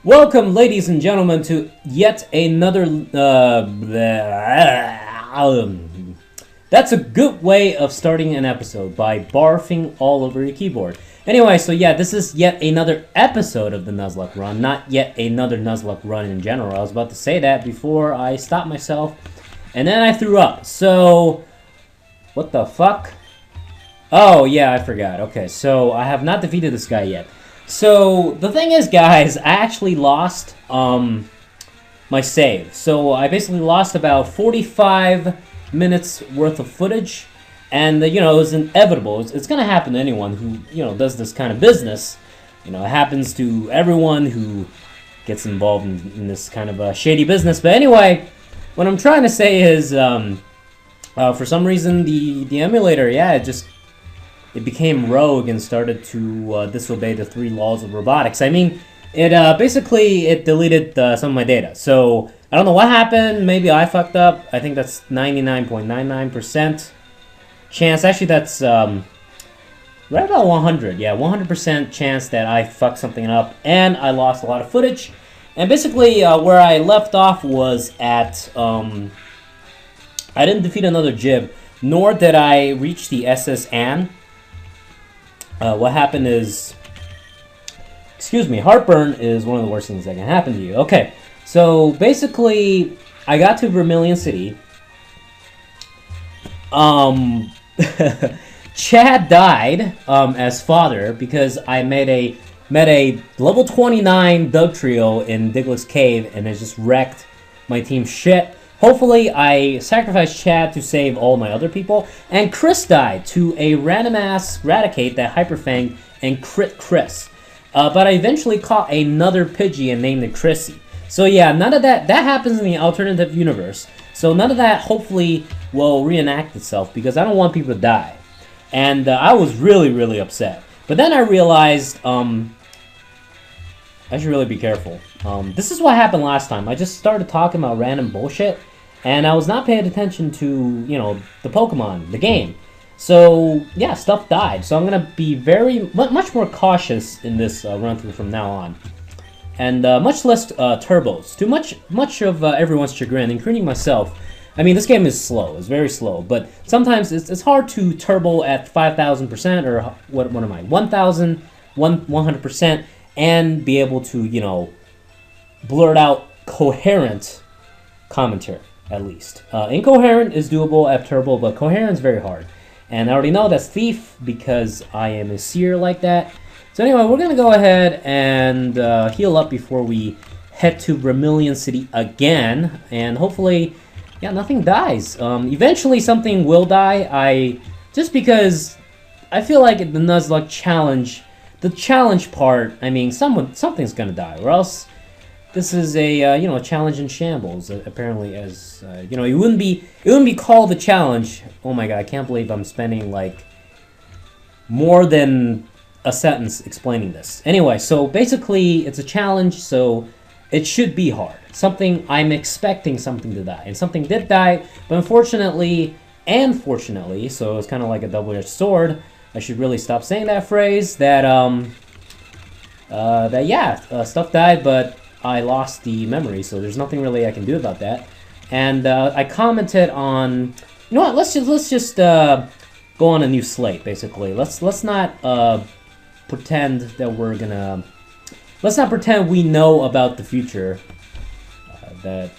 Welcome, ladies and gentlemen, to yet another. That's a good way of starting an episode, by barfing all over your keyboard. Anyway, so yeah, this is yet another episode of the Nuzlocke run, not yet another Nuzlocke run in general. I was about to say that before I stopped myself, and then I threw up. So, what the fuck? Oh, yeah, I forgot. Okay, so I have not defeated this guy yet. So, the thing is, guys, I actually lost my save. So, I basically lost about 45 minutes worth of footage. And, it was inevitable. It's going to happen to anyone who, does this kind of business. It happens to everyone who gets involved in this kind of shady business. But anyway, what I'm trying to say is, for some reason, the emulator, it became rogue and started to disobey the 3 laws of robotics. I mean, it deleted some of my data. So, I don't know what happened. Maybe I fucked up. I think that's 99.99% chance. Actually, that's right about 100. Yeah, 100% chance that I fucked something up and I lost a lot of footage. And basically, where I left off was at... I didn't defeat another Jib, nor did I reach the SS Anne. What happened is, heartburn is one of the worst things that can happen to you. Okay, so basically, I got to Vermilion City. Chad died as father because I met a level 29 Dugtrio in Diglett's Cave, and it just wrecked my team's shit. Hopefully, I sacrificed Chad to save all my other people, and Chris died to a random-ass Raticate that Hyperfanged and crit Chris. But I eventually caught another Pidgey and named it Chrissy. So yeah, none of that happens in the alternative universe. So none of that, hopefully, will reenact itself, because I don't want people to die. And I was really, really upset. But then I realized, I should really be careful. This is what happened last time. I just started talking about random bullshit, and I was not paying attention to, the Pokemon, the game. So, yeah, stuff died. So I'm going to be much more cautious in this run-through from now on. And much less turbos. To much of everyone's chagrin, including myself. I mean, this game is slow. It's very slow. But sometimes it's hard to turbo at 5,000% or, what am I, 100%, and be able to, blurt out coherent commentary, at least. Incoherent is doable at turbo, but coherent is very hard. And I already know that's Thief, because I am a seer like that. So anyway, we're going to go ahead and heal up before we head to Vermilion City again. And hopefully, nothing dies. Eventually something will die. Just because I feel like the Nuzlocke challenge, the challenge part, I mean, something's going to die, or else this is a a challenge in shambles. Apparently, as it wouldn't be called a challenge. Oh my god, I can't believe I'm spending like more than a sentence explaining this. Anyway, so basically, it's a challenge, so it should be hard. I'm expecting something to die, and something did die, but unfortunately and fortunately, so it's kind of like a double-edged sword. I should really stop saying that phrase. Stuff died, but I lost the memory, so there's nothing really I can do about that. And I commented on, you know what? Let's just go on a new slate. Basically, let's not pretend that we're gonna. Let's not pretend we know about the future. That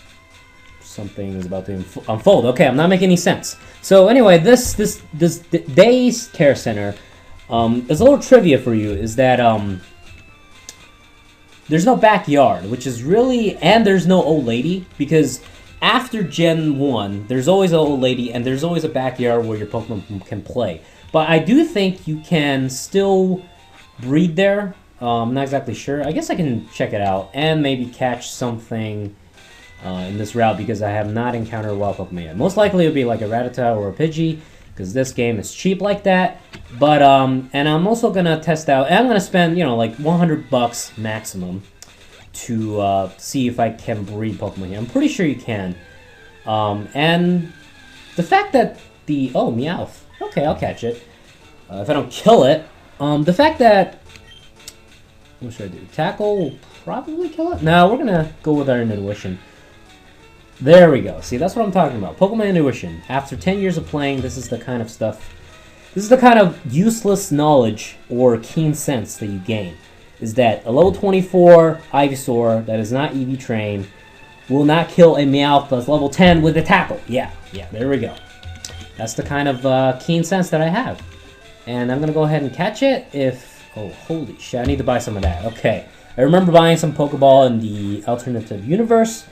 something is about to unfold. Okay, I'm not making any sense. So anyway, this day's care center. There's a little trivia for you. Is that there's no backyard, which is really, and there's no old lady, because after Gen 1, there's always an old lady, and there's always a backyard where your Pokemon can play. But I do think you can still breed there. I'm not exactly sure. I guess I can check it out, and maybe catch something in this route, because I have not encountered a wild Pokemon yet. Most likely it'll be like a Rattata or a Pidgey, because this game is cheap like that. But, and I'm also gonna test out, and I'm gonna spend, like $100 maximum to see if I can breed Pokemon here. I'm pretty sure you can. And The fact that the... Oh, Meowth. Okay, I'll catch it. If I don't kill it. The fact that... What should I do? Tackle will probably kill it? No, we're gonna go with our intuition. There we go. See, that's what I'm talking about. Pokemon intuition. After 10 years of playing, this is the kind of stuff... This is the kind of useless knowledge or keen sense that you gain. Is that a level 24 Ivysaur that is not EV trained will not kill a Meowth that's level 10 with a tackle. Yeah, there we go. That's the kind of keen sense that I have. And I'm gonna go ahead and catch it if... Oh, holy shit, I need to buy some of that. Okay. I remember buying some Pokeball in the alternative universe,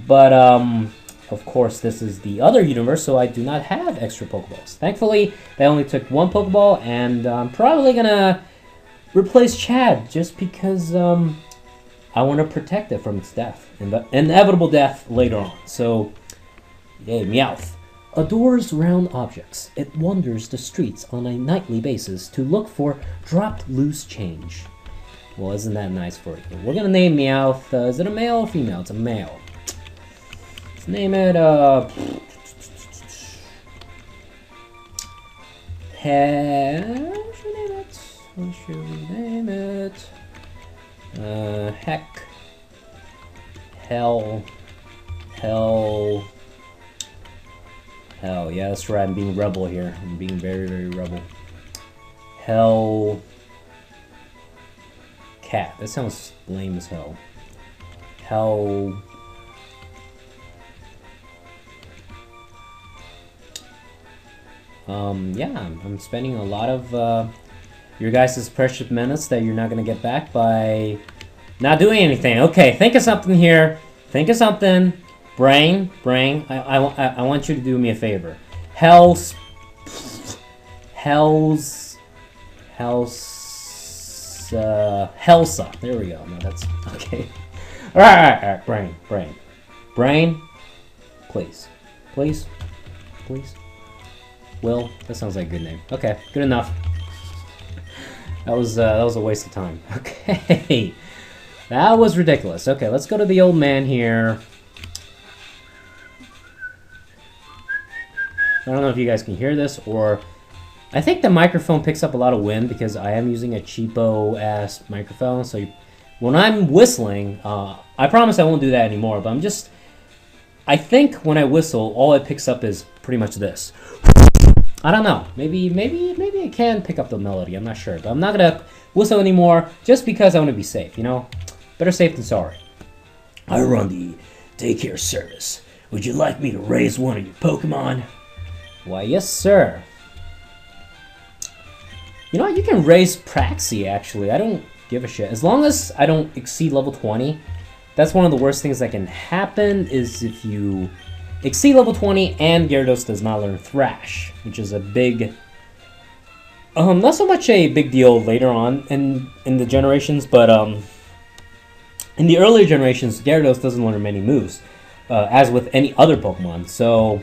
but, of course, this is the other universe, so I do not have extra Pokeballs. Thankfully, they only took one Pokeball, and I'm probably gonna replace Chad, just because, I want to protect it from its death. Inevitable death later on. So, yay, Meowth. Adores round objects. It wanders the streets on a nightly basis to look for dropped loose change. Well, isn't that nice for you? We're gonna name Meowth. Is it a male or female? It's a male. Let's name it, what should we name it? What should we name it? Heck. Hell. Hell, yeah, that's right, I'm being rebel here. I'm being very, very rebel. Hell... Cat. That sounds lame as hell. Hell... yeah, I'm spending a lot of, your guys' precious minutes that you're not gonna get back by not doing anything. Okay, think of something here. Think of something. Brain, I want you to do me a favor. Helsa. There we go. No, that's okay. All right. Brain. Please. Will, that sounds like a good name. Okay, good enough. That was a waste of time. Okay, that was ridiculous. Okay, let's go to the old man here. I don't know if you guys can hear this, or... I think the microphone picks up a lot of wind because I am using a cheapo-ass microphone, so when I'm whistling, I promise I won't do that anymore, but I think when I whistle, all it picks up is pretty much this. I don't know. Maybe it can pick up the melody, I'm not sure, but I'm not gonna whistle anymore just because I want to be safe, you know? Better safe than sorry. I run the daycare service. Would you like me to raise one of your Pokemon? Why, yes, sir. You know what? You can raise Praxi, actually. I don't give a shit. As long as I don't exceed level 20. That's one of the worst things that can happen, is if you exceed level 20 and Gyarados does not learn Thrash, which is a big... not so much a big deal later on in the generations, but in the earlier generations, Gyarados doesn't learn many moves, as with any other Pokemon, so...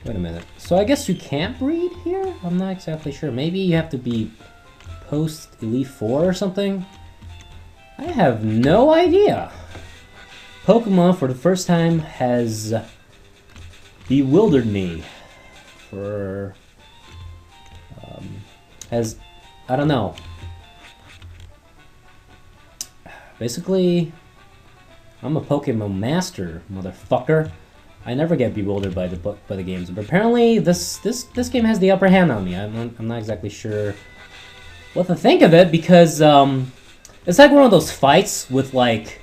Wait a minute. So I guess you can't breed here? I'm not exactly sure. Maybe you have to be post Elite 4 or something? I have no idea. Pokemon, for the first time, has bewildered me. I don't know. Basically, I'm a Pokemon master, motherfucker. I never get bewildered by the games, but apparently this game has the upper hand on me. I'm not exactly sure what to think of it, because it's like one of those fights with, like,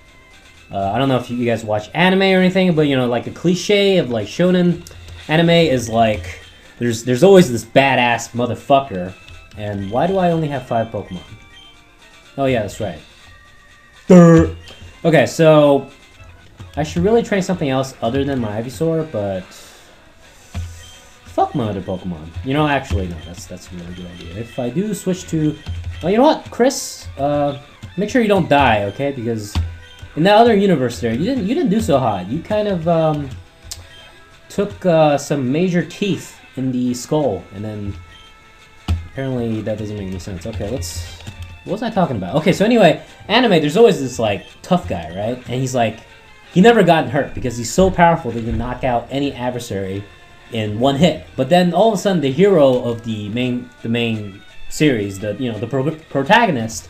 I don't know if you guys watch anime or anything, but you know, like a cliche of like shonen anime is like there's always this badass motherfucker. And why do I only have 5 Pokemon? Oh yeah, that's right. Okay, so I should really train something else other than my Ivysaur, but fuck my other Pokemon. You know, actually, no, that's a really good idea. If I do switch to... Well, you know what, Chris? Make sure you don't die, okay? Because in that other universe there, you didn't do so hot. You kind of took some major teeth in the skull, and then apparently that doesn't make any sense. Okay, let's... What was I talking about? Okay, so anyway, anime, there's always this, like, tough guy, right? And he's like he never gotten hurt because he's so powerful that he can knock out any adversary in one hit. But then all of a sudden, the hero of the main series, the protagonist,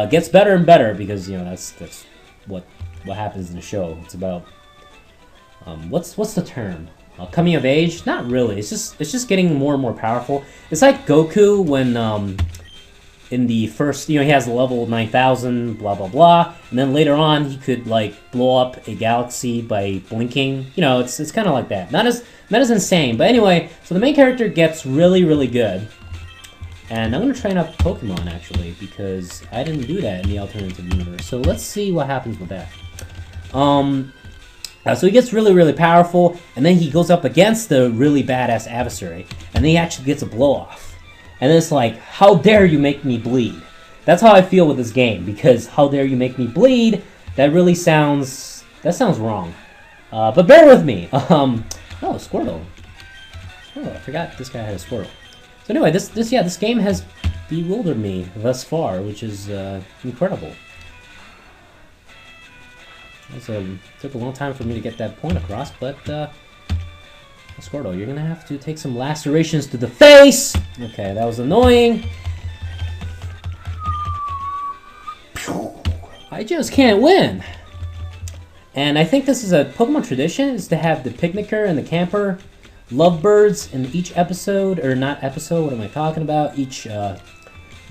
gets better and better because that's what happens in the show. It's about what's the term? Coming of age? Not really. It's just getting more and more powerful. It's like Goku when in the first, he has a level 9,000, blah blah blah, and then later on he could like blow up a galaxy by blinking. It's kind of like that. Not as insane, but anyway. So the main character gets really really good, and I'm gonna train up Pokemon actually because I didn't do that in the alternative universe. So let's see what happens with that. So he gets really, really powerful, and then he goes up against the really badass adversary, and then he actually gets a blow-off. And then it's like, how dare you make me bleed? That's how I feel with this game, because how dare you make me bleed? That really sounds wrong. But bear with me. Oh, Squirtle. Oh, I forgot this guy had a Squirtle. So anyway, this game has bewildered me thus far, which is incredible. It took a long time for me to get that point across, but Squirtle, you're gonna have to take some lacerations to the face! Okay, that was annoying. I just can't win! And I think this is a Pokemon tradition, is to have the picnicker and the camper lovebirds in each episode, or not episode, what am I talking about? Each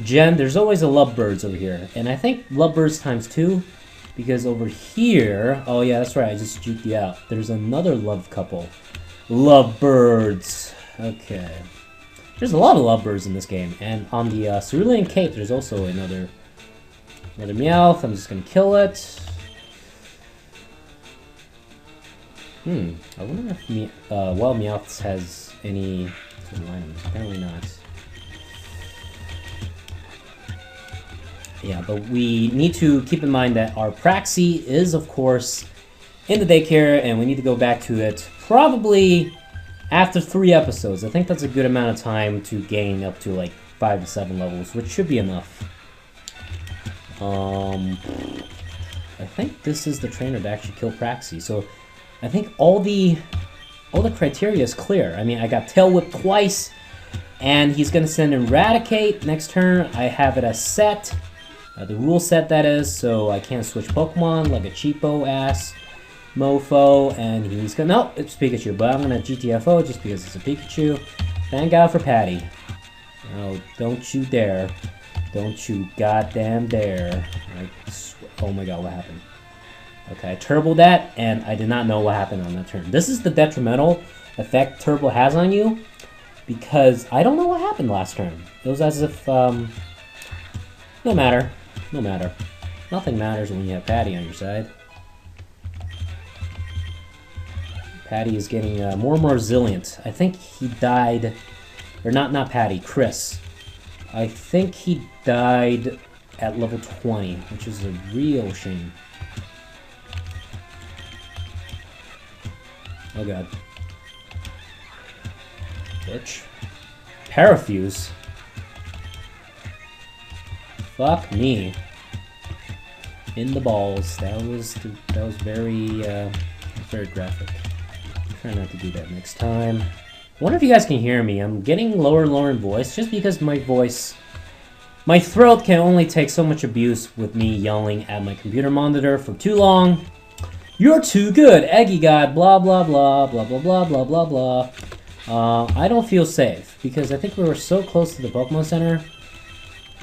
gen, there's always a lovebirds over here. And I think lovebirds times 2. Because over here, oh yeah, that's right, I just juked you out. There's another love couple. Lovebirds. Okay. There's a lot of lovebirds in this game. And on the Cerulean Cape, there's also another Meowth. I'm just gonna kill it. I wonder if Wild Meowth has any items. Apparently not. Yeah, but we need to keep in mind that our Praxie is, of course, in the daycare, and we need to go back to it probably after 3 episodes. I think that's a good amount of time to gain up to like 5 to 7 levels, which should be enough. I think this is the trainer to actually kill Praxie, so I think all the criteria is clear. I mean, I got Tail Whip twice, and he's gonna send Eradicate next turn. I have it as set. The rule set, that is, so I can't switch Pokemon like a cheapo-ass mofo, and he's gonna... No, it's Pikachu, but I'm gonna GTFO just because it's a Pikachu. Thank God for Patty. Oh, don't you dare. Don't you goddamn dare. Oh my god, what happened? Okay, I turboed that, and I did not know what happened on that turn. This is the detrimental effect Turbo has on you, because I don't know what happened last turn. It was as if, no matter. No matter. Nothing matters when you have Patty on your side. Patty is getting more and more resilient. I think he died... Or not Patty, Chris. I think he died at level 20, which is a real shame. Oh god. Bitch. Parafuse. Fuck me. In the balls. That was very graphic. Try not to do that next time. I wonder if you guys can hear me. I'm getting lower and lower in voice just because my throat can only take so much abuse with me yelling at my computer monitor for too long. You're too good, Eggy God, blah blah blah, blah blah blah blah blah blah. I don't feel safe because I think we were so close to the Pokemon Center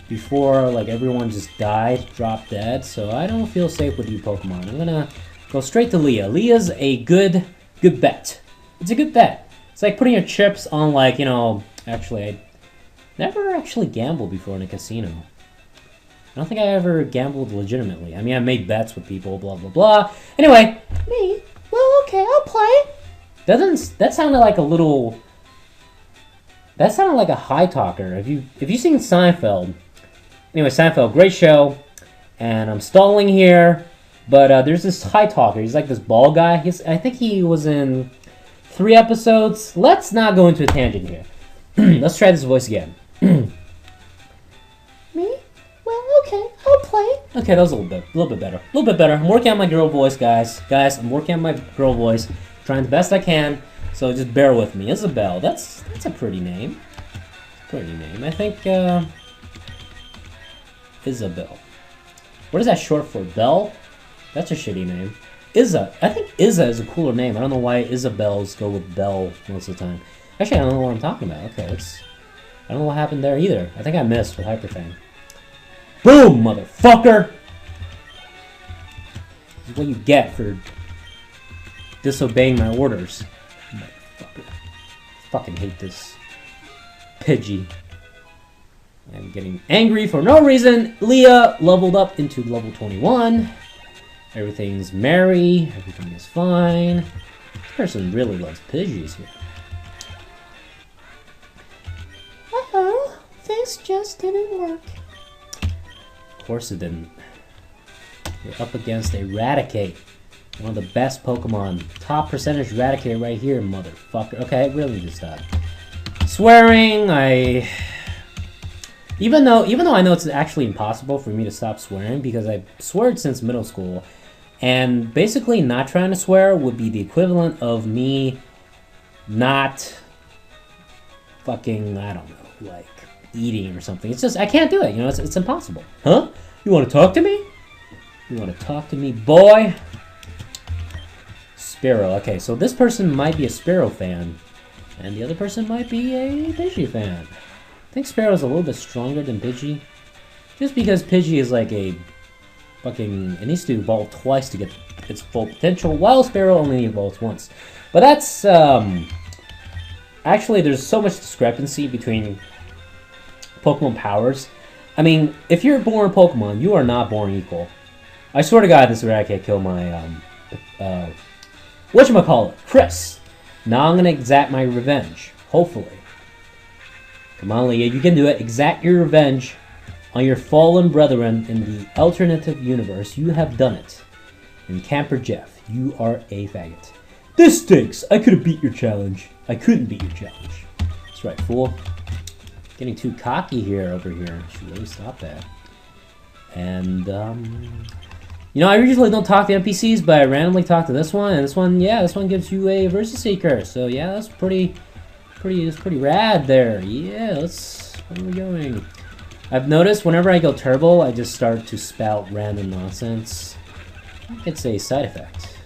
before like everyone just died, dropped dead, so I don't feel safe with you Pokemon. I'm gonna go straight to Leah. Leah's a good bet. It's a good bet. It's like putting your chips on like, actually I never actually gambled before in a casino. I don't think I ever gambled legitimately. I mean, I made bets with people, blah blah blah. Anyway, me, well okay, I'll play. That sounded like a little... That sounded like a high talker. If you've seen Seinfeld... Anyway, Seinfeld, great show. And I'm stalling here. But there's this high talker. He's like this bald guy. I think he was in 3 episodes. Let's not go into a tangent here. Let's try this voice again. Me? Well, Okay, I'll play. Okay, that was a little bit better. A little bit better. I'm working on my girl voice, guys. Guys, I'm working on my girl voice. Trying the best I can. So just bear with me. Isabel, that's a pretty name. Pretty name. I think, Isabel. What is that short for? Belle? That's a shitty name. Izza. I think Izza is a cooler name. I don't know why Isabels go with Belle most of the time. Actually, I don't know what I'm talking about. Okay, I don't know what happened there either. I think I missed with Hyperfang. Boom, motherfucker! This is what you get for disobeying my orders. Motherfucker. Fucking hate this. Pidgey. I'm getting angry for no reason. Leah leveled up into level 21. Everything's merry. Everything is fine. This person really loves Pidgeys here. Uh-oh. Things just didn't work. Of course it didn't. You're up against Eradicate. One of the best Pokemon. Top percentage Eradicate right here, motherfucker. Okay, I really need to stop. Swearing, Even though I know it's actually impossible for me to stop swearing because I've sweared since middle school, and basically not trying to swear would be the equivalent of me not fucking, I don't know, like eating or something. It's just, I can't do it, you know, it's impossible. Huh? You want to talk to me? You want to talk to me, boy? Sparrow. Okay, so this person might be a Sparrow fan, and the other person might be a Pidgey fan. I think Sparrow's a little bit stronger than Pidgey. Just because Pidgey is like a fucking... It needs to evolve twice to get its full potential, while Sparrow only evolves once. But that's, actually, there's so much discrepancy between Pokemon powers. I mean, if you're born Pokemon, you are not born equal. I swear to God, this Eradicate killed my, whatchamacallit, Chris. Now I'm gonna exact my revenge, hopefully. Come on, Leah, you can do it. Exact your revenge on your fallen brethren in the alternative universe. You have done it. And Camper Jeff, you are a faggot. This stinks. I could have beat your challenge. I couldn't beat your challenge. That's right, fool. Getting too cocky here over here. Should really stop that. And, you know, I usually don't talk to NPCs, but I randomly talk to this one. And this one, yeah, this one gives you a Versus Seeker. So, yeah, that's pretty rad there. Yeah, where are we going? I've noticed whenever I go turbo, I just start to spout random nonsense. It's a side effect.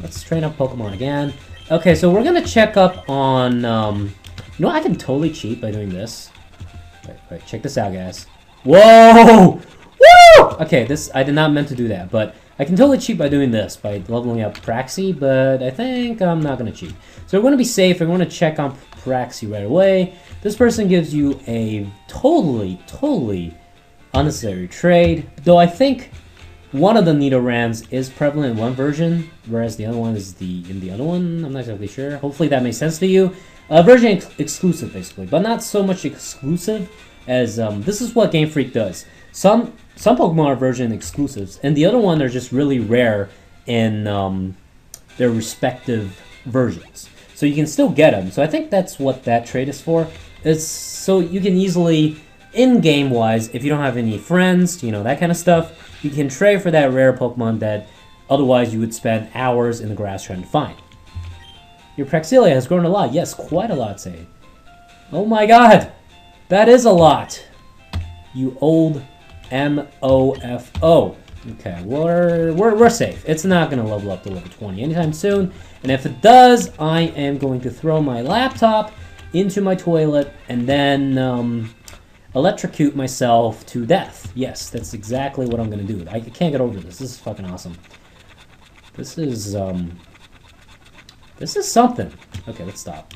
Let's train up Pokemon again. Okay, so we're gonna check up on, you know, I can totally cheat by doing this. Wait, check this out, guys. Whoa! Woo! Okay, I did not meant to do that, but I can totally cheat by doing this, by leveling up Praxie, but I think I'm not gonna cheat. So we're gonna be safe, and we're gonna check on Praxie right away. This person gives you a totally unnecessary trade, though I think one of the Nidorans is prevalent in one version, whereas the other one is in the other one. I'm not exactly sure. Hopefully that makes sense to you. Version exclusive, basically, but not so much exclusive as this is what Game Freak does. Some Pokemon are version exclusives, and the other one are just really rare in their respective versions. So you can still get them. So I think that's what that trade is for. It's so you can easily, in-game wise, if you don't have any friends, you know, that kind of stuff, you can trade for that rare Pokemon that otherwise you would spend hours in the grass trying to find. Your Praxilia has grown a lot. Yes, quite a lot, say. Oh my god! That is a lot! You old MOFO. Okay, we're safe. It's not going to level up to level 20 anytime soon. And if it does, I am going to throw my laptop into my toilet and then electrocute myself to death. Yes, that's exactly what I'm going to do. I can't get over this. This is fucking awesome. This is something. Okay, let's stop.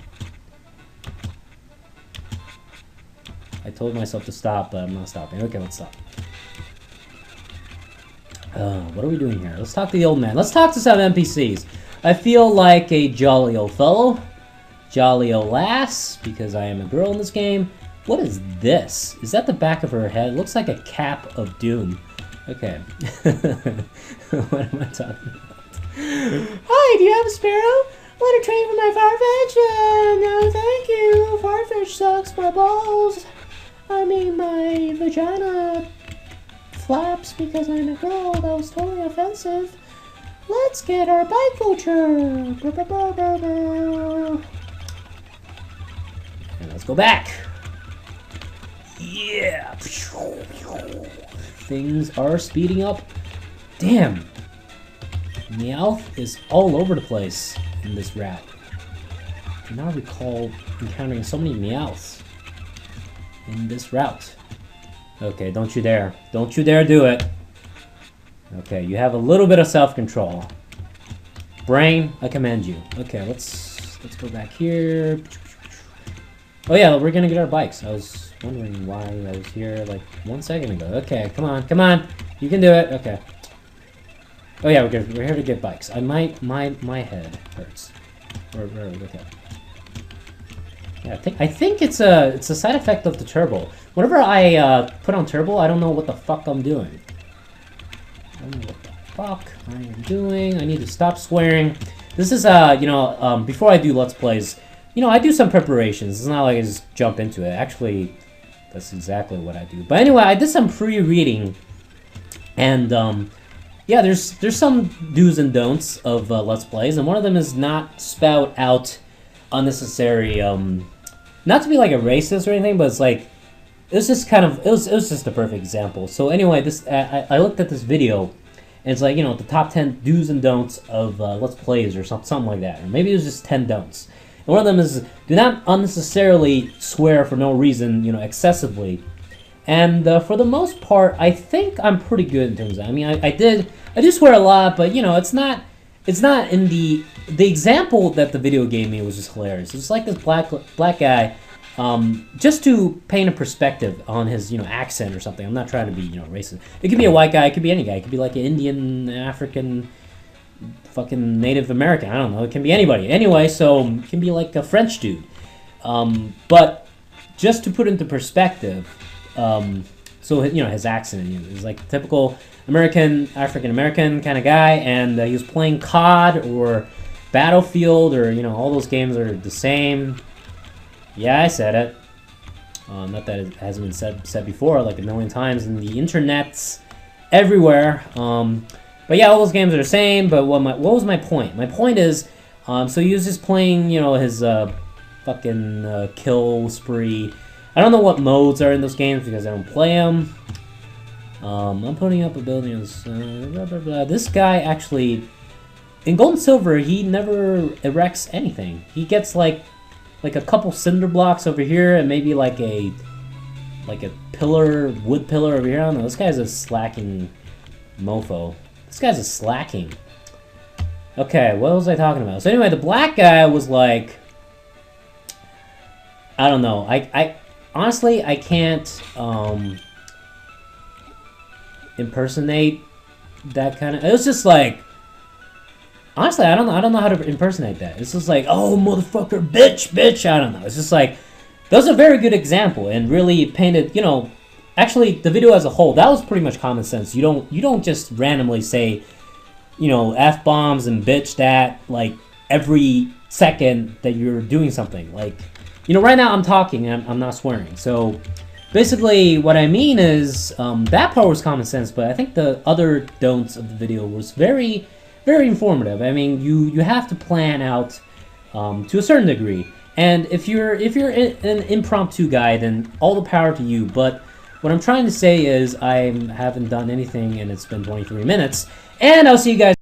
I told myself to stop, but I'm not stopping. Okay, let's stop. What are we doing here? Let's talk to the old man. Let's talk to some NPCs. I feel like a jolly old fellow. Jolly old lass, because I am a girl in this game. What is this? Is that the back of her head? It looks like a cap of doom. Okay. What am I talking about? Hi, do you have a sparrow? Want to trade for my Farfetch? No, thank you. Farfetch sucks my balls. I mean, my vagina flaps because I'm a girl. That was totally offensive. Let's get our bike voucher. And let's go back. Yeah. Things are speeding up. Damn. Meowth is all over the place in this route. I do not recall encountering so many Meowths in this route. Okay, don't you dare. Don't you dare do it. Okay, you have a little bit of self-control. Brain, I commend you. Okay, let's go back here. Oh yeah, we're gonna get our bikes. I was wondering why I was here like 1 second ago. Okay, come on, come on. You can do it. Okay. Oh yeah, we're here to get bikes. My head hurts. Okay. Yeah, I think it's a side effect of the turbo. Whenever I put on turbo, I don't know what the fuck I'm doing. I don't know what the fuck I am doing. I need to stop swearing. This is before I do Let's Plays, I do some preparations. It's not like I just jump into it. Actually, that's exactly what I do. But anyway, I did some pre-reading, and yeah, there's some do's and don'ts of Let's Plays, and one of them is not spout out unnecessary, not to be like a racist or anything, but it's like, it was just a perfect example. So anyway, I looked at this video, and it's like, the top 10 do's and don'ts of Let's Plays or something like that. Or maybe it was just 10 don'ts. And one of them is, do not unnecessarily swear for no reason, excessively. And for the most part, I think I'm pretty good in terms of that. I mean, I do swear a lot, but it's not in the example that the video gave me was just hilarious. It's like this black guy, just to paint a perspective on his accent or something. I'm not trying to be racist. It could be a white guy, it could be any guy, it could be like an Indian, African, fucking Native American. I don't know. It can be anybody. Anyway, so it can be like a French dude. But just to put into perspective. So his accent is like typical African American kind of guy, and he was playing COD or Battlefield or all those games are the same. Yeah, I said it. Not that it hasn't been said before like a million times in the internets everywhere. But yeah, all those games are the same. But what was my point? My point is, so he was just playing his fucking kill spree. I don't know what modes are in those games because I don't play them. I'm putting up a building. Blah, blah, blah. This guy actually, in Gold and Silver, he never erects anything. He gets like a couple cinder blocks over here and maybe like a wood pillar over here. I don't know. This guy's a slacking mofo. This guy's a slacking. Okay, what was I talking about? So anyway, the black guy was like, I don't know. I honestly, I can't impersonate that kind of. It was just like, honestly, I don't know how to impersonate that. It's just like, oh motherfucker, bitch. I don't know. It's just like, that was a very good example and really painted. Actually, the video as a whole, that was pretty much common sense. You don't just randomly say, f-bombs and bitch that like every second that you're doing something like. Right now I'm talking and I'm not swearing. So basically what I mean is that part was common sense, but I think the other don'ts of the video was very, very informative. I mean, you have to plan out to a certain degree. And if you're an impromptu guy, then all the power to you. But what I'm trying to say is I haven't done anything and it's been 23 minutes. And I'll see you guys